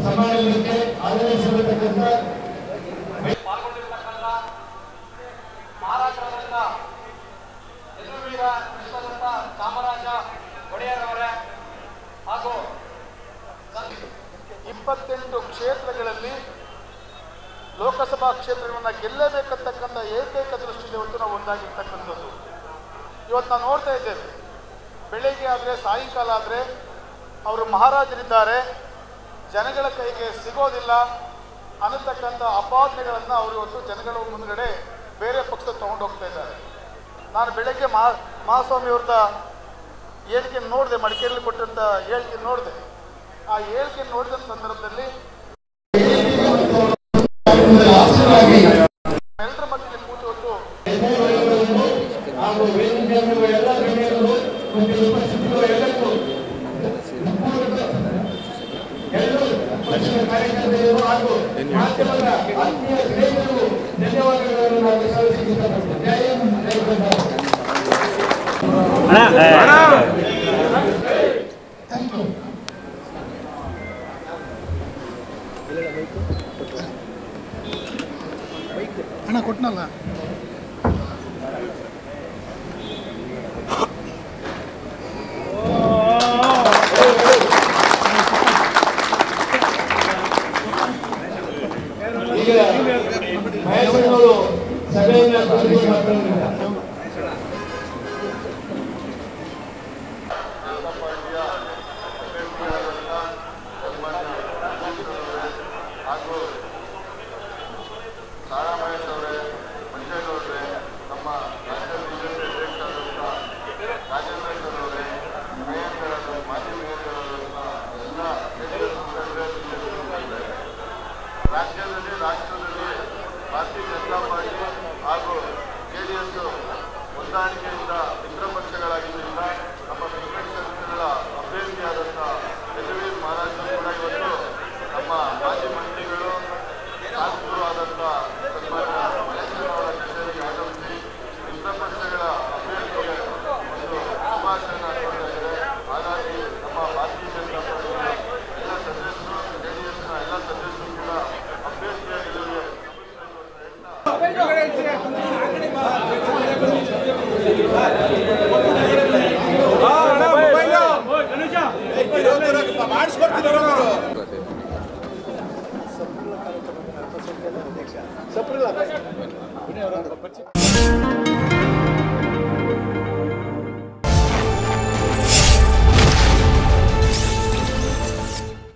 ಸಮಾರಂಭಕ್ಕೆ ಆಗಮಿಸಿರತಕ್ಕಂಥ ಮಹಾರಾಷ್ಟ್ರದಿಂದ ಯದುವೀರ ಕೃಷ್ಣದತ್ತ ಚಾಮರಾಜ ಒಡೆಯರವರೇ ಹಾಗೂ 28 ಕ್ಷೇತ್ರಗಳಲ್ಲಿ ಲೋಕಸಭಾ ಕ್ಷೇತ್ರಗಳನ್ನು ಗೆಲ್ಲಬೇಕಂತಕ್ಕಂಥ ಏಕೈಕ ದೃಷ್ಟಿಯಿಂದ ಇವತ್ತು ನಾವು ಒಂದಾಗಿರ್ತಕ್ಕಂಥದ್ದು. ಇವತ್ತು ನಾವು ನೋಡ್ತಾ ಇದ್ದೇವೆ, ಬೆಳಿಗ್ಗೆ ಆದರೆ ಸಾಯಂಕಾಲ ಆದರೆ ಅವರು ಮಹಾರಾಜರಿದ್ದಾರೆ, ಜನಗಳ ಕೈಗೆ ಸಿಗೋದಿಲ್ಲ ಅನ್ನತಕ್ಕಂಥ ಅಪಾದನೆಗಳನ್ನು ಅವರು ಇವತ್ತು ಜನಗಳ ಮುಂದುಗಡೆ ಬೇರೆ ಪಕ್ಷ ತಗೊಂಡು ಹೋಗ್ತಾ ಇದ್ದಾರೆ. ನಾನು ಬೆಳಗ್ಗೆ ಮಹಾಸ್ವಾಮಿ ಅವ್ರದ ಹೇಳಿಕೆ ನೋಡಿದೆ, ಮಡಿಕೇರಿಯಲ್ಲಿ ಕೊಟ್ಟಂಥ ಹೇಳಿಕೆ ನೋಡಿದೆ. ಆ ಹೇಳಿಕೆ ನೋಡಿದ ಸಂದರ್ಭದಲ್ಲಿ ಎಲ್ಲರ ಮಧ್ಯದಲ್ಲಿ ಕೂತು ಅಣ್ಣ ಕೊಟ್ಟನಲ್ಲ ಈಗ ಮಹೇಶ್ವರವರು ಸಭೆಯನ್ನು ಹಾಗೂ ತಾರಾ ಮಹೇಶ್ ಅವರೇ, ಮಂಜೇಶ್ ಅವರೇ, ನಮ್ಮ ರಾಜ್ಯ ಬಿಜೆಪಿ ಅಧ್ಯಕ್ಷರಾದಂಥ ರಾಜೇಂದ್ರ ಸರ್ ಅವರೇ, ಮೇಯರ್ಗಳಾದ ಮಾಜಿ ಮೇಯರ್ಗಳಾದಂಥ ಎಲ್ಲ ರಾಜ್ಯದಲ್ಲಿ ರಾಷ್ಟ್ರದಲ್ಲಿ ಭಾರತೀಯ ಜನತಾ ಪಾರ್ಟಿ ಹಾಗೂ JDS ಹೊಂದಾಣಿಕೆಯಿಂದ ಮಿತ್ರ ಪಕ್ಷಗಳಾಗಿದ್ದರಿಂದ ನಮ್ಮ ಮಿತ್ರಪಕ್ಷಗಳ ಅಭ್ಯರ್ಥಿಯಾದಂಥ ಯದುವೀರ ಮಹಾರಾಜರು ಕೂಡ ಇವತ್ತು ನಮ್ಮ ಮಾಜಿ ಮಂತ್ರಿಗಳು ಶಾಸಕರು ಆದಂಥ ಸನ್ಮಾನ್ಯ ಮಹೇಶ್ವರವರ ಕಚೇರಿಗೆ ಆಗಮಿಸಿ ಮಿತ್ರ ಪಕ್ಷಗಳ ಅಭ್ಯರ್ಥಿಗೆ ಒಂದು ಶುಭಾಶಯನ ಕೊಡ್ತಾ ಇದ್ದಾರೆ. ಹಾಗಾಗಿ ನಮ್ಮ ಭಾರತೀಯ ಜನತಾ ಪಾರ್ಟಿಯ ಎಲ್ಲ ಸದಸ್ಯರು, JDSನ ಎಲ್ಲ ಸದಸ್ಯರು ಕೂಡ ಅಭ್ಯರ್ಥಿಯಾಗಿ ಮಾಡಿಸ್ಕೊಡ್ತಿದ್ದಾರೆ.